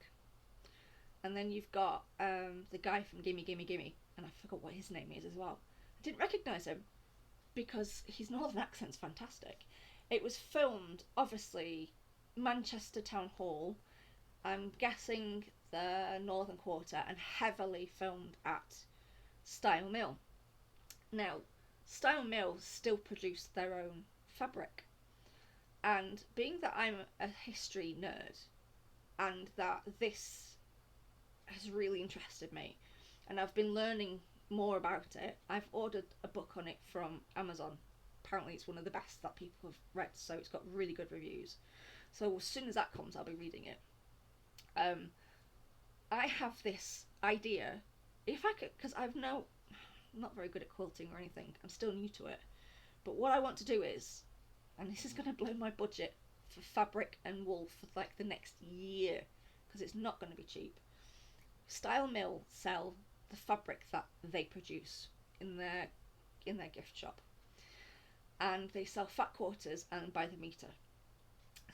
And then you've got the guy from Gimme Gimme Gimme, and I forgot what his name is as well. I didn't recognise him because his northern accent's fantastic. It was filmed, obviously, Manchester Town Hall, I'm guessing the Northern Quarter, and heavily filmed at Stile Mill. Now, Stile Mill still produced their own fabric, and being that I'm a history nerd and that this has really interested me and I've been learning more about it, I've ordered a book on it from Amazon. Apparently it's one of the best that people have read, so it's got really good reviews. So as soon as that comes, I'll be reading it. I have this idea, if I could, because I'm not very good at quilting or anything, I'm still new to it, but what I want to do is, and this is going to blow my budget for fabric and wool for like the next year, because it's not going to be cheap. Stile Mill sell the fabric that they produce in their gift shop, and they sell fat quarters and by the meter.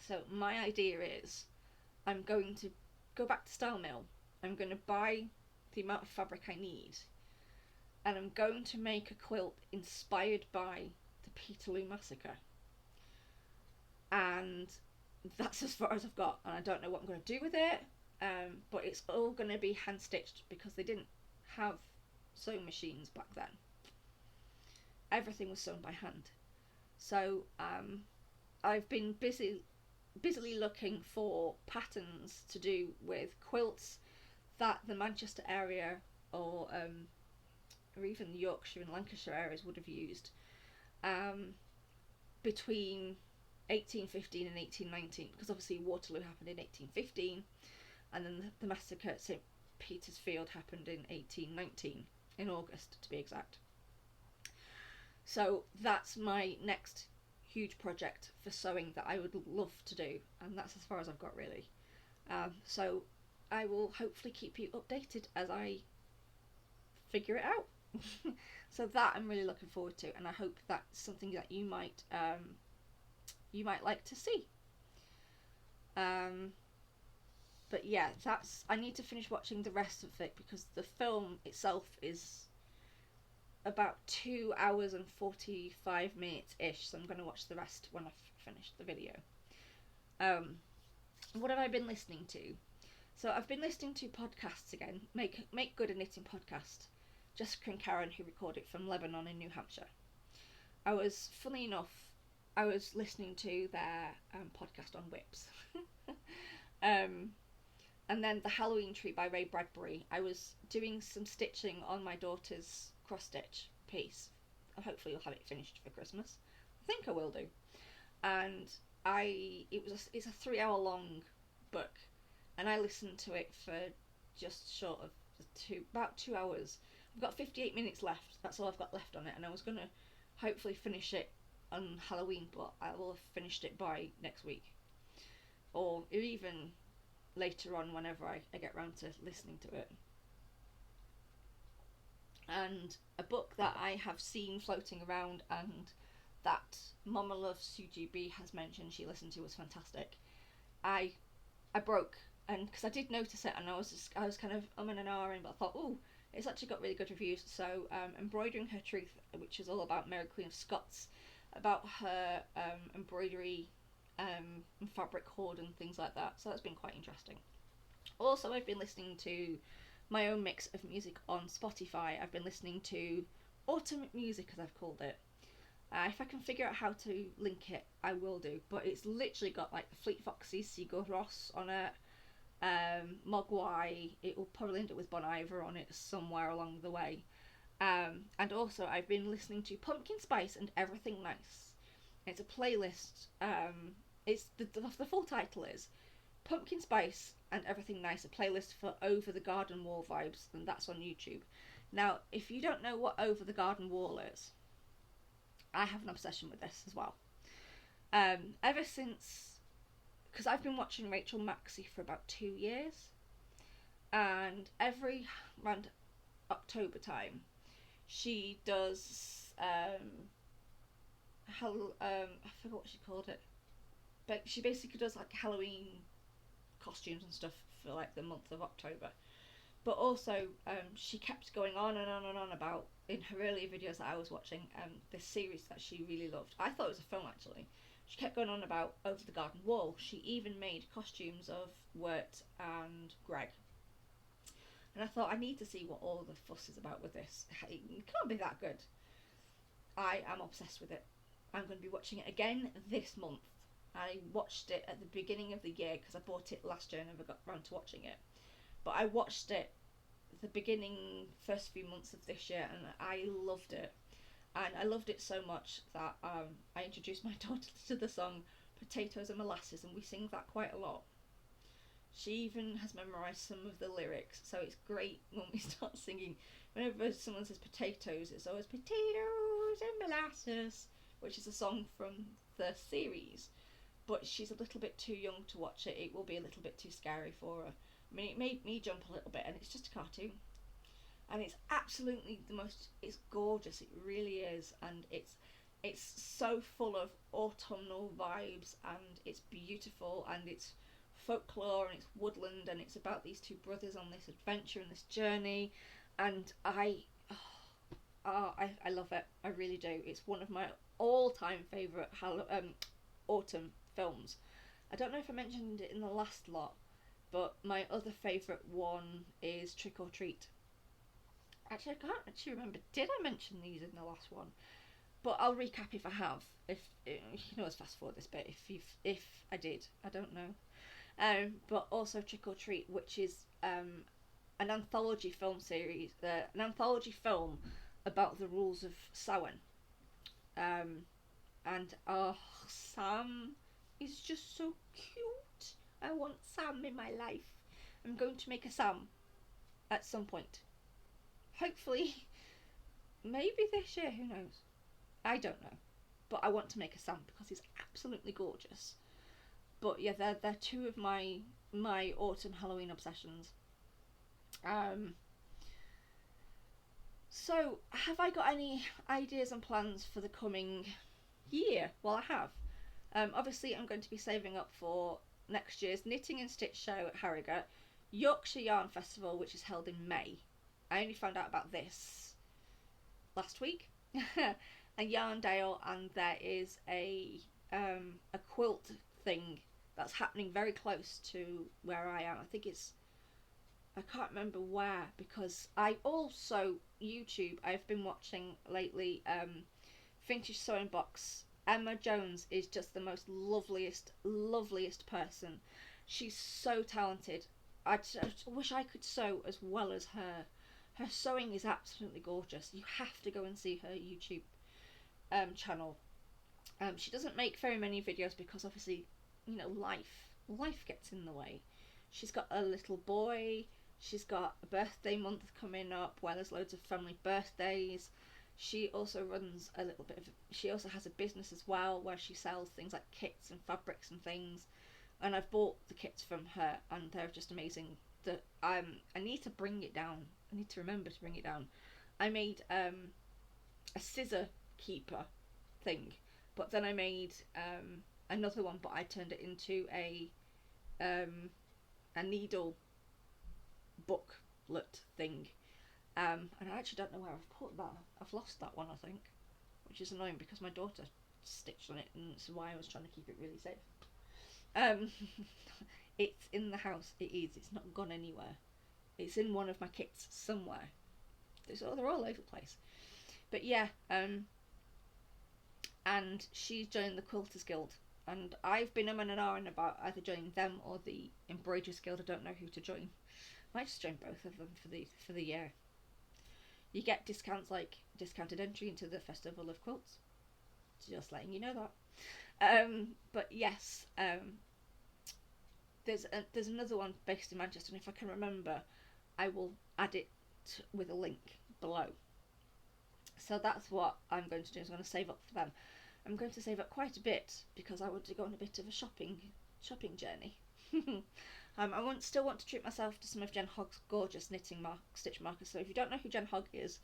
So my idea is, I'm going to go back to Stile Mill I'm going to buy the amount of fabric I need, and I'm going to make a quilt inspired by the Peterloo Massacre. And that's as far as I've got, and I don't know what I'm going to do with it, but it's all going to be hand stitched because they didn't have sewing machines back then. Everything was sewn by hand. So I've been busily looking for patterns to do with quilts that the Manchester area or even the Yorkshire and Lancashire areas would have used between 1815 and 1819, because obviously Waterloo happened in 1815, and then the massacre at St Peter's Field happened in 1819, in August to be exact. So that's my next huge project for sewing that I would love to do, and that's as far as I've got really. So I will hopefully keep you updated as I figure it out. So that I'm really looking forward to, and I hope that's something that you might like to see. But yeah, I need to finish watching the rest of it because the film itself is about 2 hours and 45 minutes ish, so I'm going to watch the rest when I've finished the video. What have I been listening to? So I've been listening to podcasts again. Make Good a Knitting podcast. Jessica and Karen, who record it from Lebanon in New Hampshire. Funny enough, I was listening to their podcast on whips. And then The Halloween Tree by Ray Bradbury. I was doing some stitching on my daughter's cross stitch piece. Hopefully you'll have it finished for Christmas. I think I will do. And it's a 3-hour long book, and I listened to it for just short of about 2 hours. I've got 58 minutes left. That's all I've got left on it, and I was gonna hopefully finish it on Halloween, but I will have finished it by next week, or even later on whenever I get round to listening to it. And a book that I have seen floating around and that Mama Loves CGB has mentioned she listened to was fantastic. I broke, and because I did notice it, and I was kind of and ahhing, but I thought, oh, it's actually got really good reviews. So Embroidering Her Truth, which is all about Mary Queen of Scots, about her embroidery and fabric hoard and things like that. So that's been quite interesting. Also, I've been listening to my own mix of music on Spotify. I've been listening to autumn music, as I've called it. If I can figure out how to link it, I will do. But it's literally got like the Fleet Foxes, Sigur Rós on it, Mogwai. It will probably end up with Bon Iver on it somewhere along the way. And also I've been listening to Pumpkin Spice and Everything Nice. It's a playlist. It's the full title is Pumpkin Spice and Everything Nice, a playlist for Over the Garden Wall vibes, and that's on YouTube. Now, if you don't know what Over the Garden Wall is, I have an obsession with this as well. Ever since, because I've been watching Rachel Maxey for about 2 years, and around October time, she does I forgot what she called it, but she basically does like Halloween costumes and stuff for like the month of October. But also she kept going on and on and on about, in her earlier videos that I was watching, this series that she really loved. I thought it was a film actually. She kept going on about Over the Garden Wall. She even made costumes of Wirt and Greg. And I thought, I need to see what all the fuss is about with this. It can't be that good. I am obsessed with it. I'm going to be watching it again this month. I watched it at the beginning of the year because I bought it last year and never got around to watching it. But I watched it the first few months of this year, and I loved it. And I loved it so much that I introduced my daughter to the song Potatoes and Molasses, and we sing that quite a lot. She even has memorised some of the lyrics, so it's great when we start singing. Whenever someone says potatoes, it's always potatoes and molasses, which is a song from the series. But she's a little bit too young to watch it. It will be a little bit too scary for her. I mean, it made me jump a little bit, and it's just a cartoon. And it's absolutely it's gorgeous, it really is, and it's so full of autumnal vibes, and it's beautiful, and it's folklore and it's woodland, and it's about these two brothers on this adventure and this journey, and I love it. I really do. It's one of my all-time favourite autumn films. I don't know if I mentioned it in the last lot, but my other favourite one is Trick or Treat. Actually, I can't actually remember. Did I mention these in the last one? But I'll recap if I have. If you can always fast forward this bit if I did. I don't know. But also Trick or Treat, which is an anthology film series, an anthology film about the rules of Samhain. And Sam is just so cute. I want Sam in my life. I'm going to make a Sam at some point. Hopefully, maybe this year, who knows? I don't know. But I want to make a Sam because he's absolutely gorgeous. But yeah, they're two of my autumn Halloween obsessions. So, have I got any ideas and plans for the coming year? Well, I have. Obviously, I'm going to be saving up for next year's Knitting and Stitch show at Harrogate, Yorkshire Yarn Festival, which is held in May. I only found out about this last week. A Yarndale, and there is a quilt thing that's happening very close to where I am. I think it's, I can't remember where, because I also YouTube. I've been watching lately Vintage Sewing Box. Emma Jones is just the most loveliest person. She's so talented. I just wish I could sew as well as her. Her sewing is absolutely gorgeous. You have to go and see her YouTube channel. She doesn't make very many videos because obviously, you know, life gets in the way. She's got a little boy. She's got a birthday month coming up where there's loads of family birthdays. She also runs a little bit of, she also has a business as well where she sells things like kits and fabrics and things. And I've bought the kits from her and they're just amazing. That I need to bring it down. I need to remember to bring it down. I made a scissor keeper thing, but then I made another one, but I turned it into a needle booklet thing. And I actually don't know where I've put that. I've lost that one, I think, which is annoying because my daughter stitched on it, and that's why I was trying to keep it really safe. It's in the house. It is. It's not gone anywhere. It's in one of my kits somewhere. They're all over the place. But yeah, and she's joined the Quilters Guild, and I've been and ahhing about either joining them or the Embroiderers Guild. I don't know who to join. Might just join both of them for the year. You get discounts, like discounted entry into the Festival of Quilts. Just letting you know that. But yes, there's another one based in Manchester, and if I can remember, I will add it with a link below. So that's what I'm going to do. I'm going to save up for them. I'm going to save up quite a bit because I want to go on a bit of a shopping journey. I still want to treat myself to some of Jen Hogg's gorgeous stitch markers. So if you don't know who Jen Hogg is,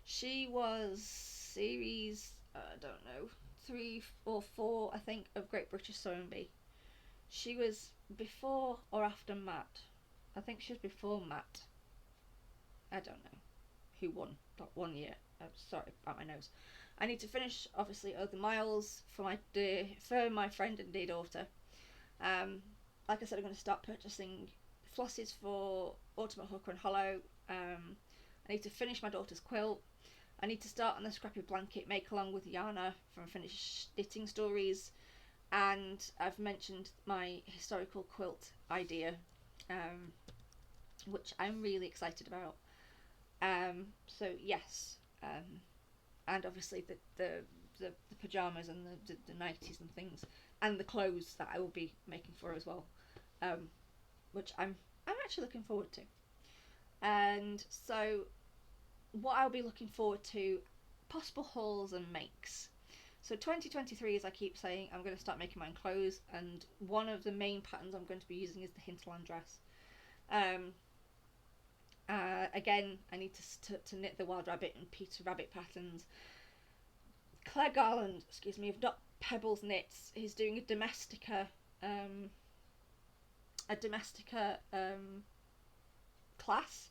she was series, I don't know, 3 or 4, I think, of Great British Sewing Bee. She was before or after Matt. I think she was before Matt. I don't know who won that 1 year. I'm sorry about my nose. I need to finish, obviously, the miles for my friend and dear daughter. Like I said, I'm going to start purchasing flosses for Autumn at Hooker and Hollow. I need to finish my daughter's quilt. I need to start on the scrappy blanket make along with Yana from Finished Knitting Stories. And I've mentioned my historical quilt idea, which I'm really excited about. So yes, and obviously the pyjamas and the nighties and things, and the clothes that I will be making for her as well, which I'm actually looking forward to. And so what I'll be looking forward to, possible hauls and makes. So 2023, as I keep saying, I'm going to start making my own clothes, and one of the main patterns I'm going to be using is the hinterland dress. Again, I need to knit the Wild Rabbit and Peter Rabbit patterns. Claire Garland, of Dot Pebbles Knits, is doing a Domestica a Domestica class,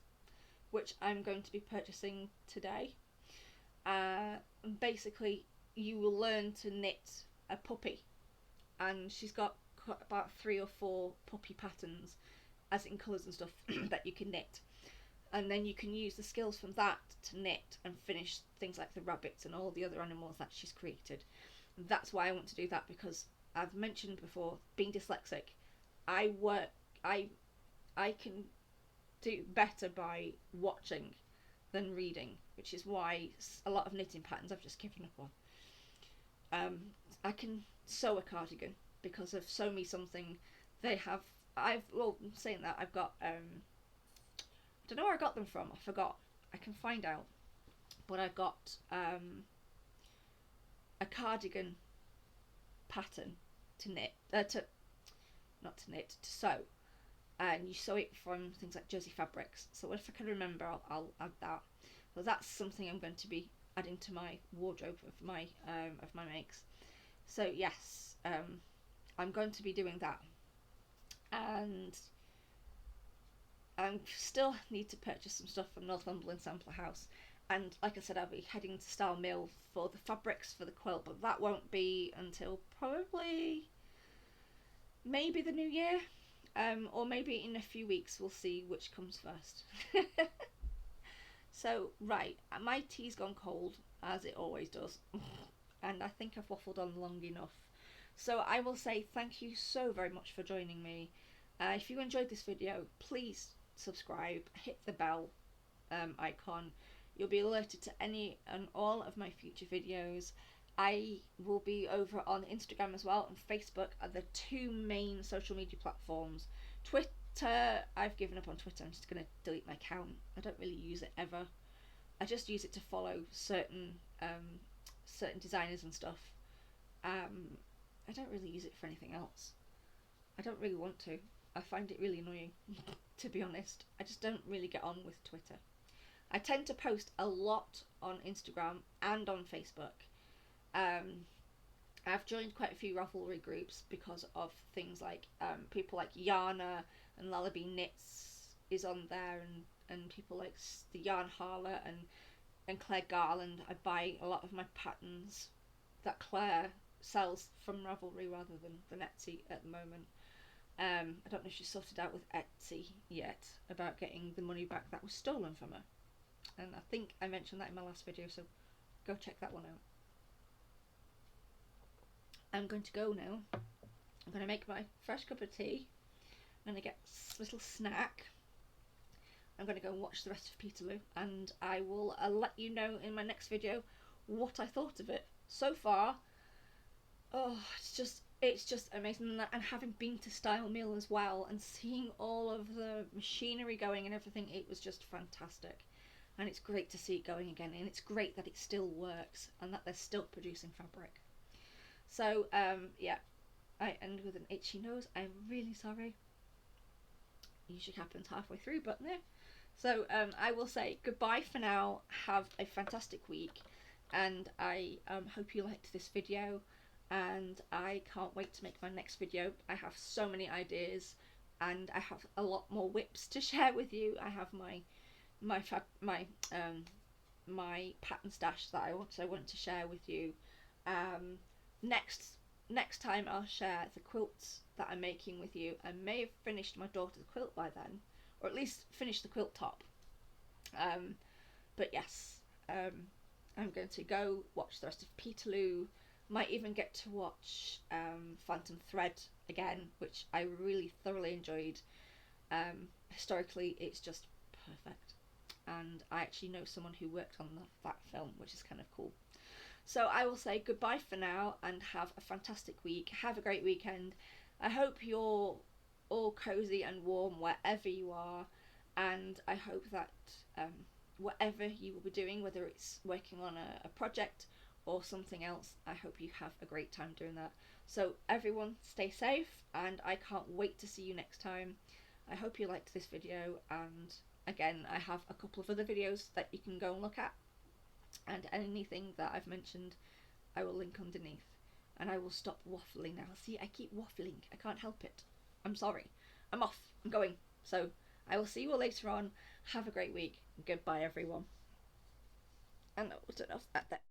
which I'm going to be purchasing today. And basically, you will learn to knit a puppy, and she's got about 3 or 4 puppy patterns, as in colours and stuff, that you can knit. And then you can use the skills from that to knit and finish things like the rabbits and all the other animals that she's created. That's why I want to do that, because I've mentioned before, being dyslexic, I can do better by watching than reading, which is why a lot of knitting patterns I've just given up on. I can sew a cardigan because of Sew Me Something. Saying that, I've got I don't know where I got them from. I forgot. I can find out. But I got a cardigan pattern to knit, to sew, and you sew it from things like Jersey Fabrics. So if I can remember, I'll add that. So that's something I'm going to be adding to my wardrobe of my makes. So yes, I'm going to be doing that, and I still need to purchase some stuff from Northumberland Sampler House. And like I said, I'll be heading to Style Mill for the fabrics for the quilt, but that won't be until probably maybe the new year, or maybe in a few weeks. We'll see which comes first. So, right, my tea's gone cold, as it always does, and I think I've waffled on long enough. So I will say thank you so very much for joining me. If you enjoyed this video, please subscribe, hit the bell icon. You'll be alerted to any and all of my future videos. I will be over on Instagram as well, and Facebook are the 2 main social media platforms. Twitter, I've given up on Twitter. I'm just going to delete my account. I don't really use it ever. I just use it to follow certain designers and stuff. I don't really use it for anything else. I don't really want to. I find it really annoying, to be honest. I just don't really get on with Twitter. I tend to post a lot on Instagram and on Facebook. I've joined quite a few Ravelry groups because of things like people like Yana and Lullaby Knits is on there, and people like the Yarn Harler and Claire Garland. I buy a lot of my patterns that Claire sells from Ravelry rather than Etsy at the moment. I don't know if she's sorted out with Etsy yet about getting the money back that was stolen from her. And I think I mentioned that in my last video, so go check that one out. I'm going to go now. I'm going to make my fresh cup of tea. I'm going to get a little snack. I'm going to go and watch the rest of Peterloo, and I will let you know in my next video what I thought of it. So far, oh, it's just amazing. And having been to Style Mill as well and seeing all of the machinery going and everything, it was just fantastic. And it's great to see it going again, and it's great that it still works and that they're still producing fabric. So yeah, I end with an itchy nose. I'm really sorry. Usually happens halfway through, but no. So I will say goodbye for now. Have a fantastic week, and I hope you liked this video, and I can't wait to make my next video. I have so many ideas, and I have a lot more whips to share with you. I have my pattern stash that I want to share with you. Next time I'll share the quilts that I'm making with you. I may have finished my daughter's quilt by then, or at least finished the quilt top. But yes, I'm going to go watch the rest of Peterloo. Might even get to watch Phantom Thread again, which I really thoroughly enjoyed. Historically, it's just perfect, and I actually know someone who worked on that film, which is kind of cool. So I will say goodbye for now, and have a fantastic week. Have a great weekend. I hope you're all cozy and warm wherever you are, and I hope that whatever you will be doing, whether it's working on a project or something else, I hope you have a great time doing that. So everyone, stay safe, and I can't wait to see you next time. I hope you liked this video, and again, I have a couple of other videos that you can go and look at, and anything that I've mentioned I will link underneath. And I will stop waffling now. See, I keep waffling. I can't help it. I'm sorry. I'm off. I'm going. So I will see you all later on. Have a great week. Goodbye, everyone. And I'll turn off that.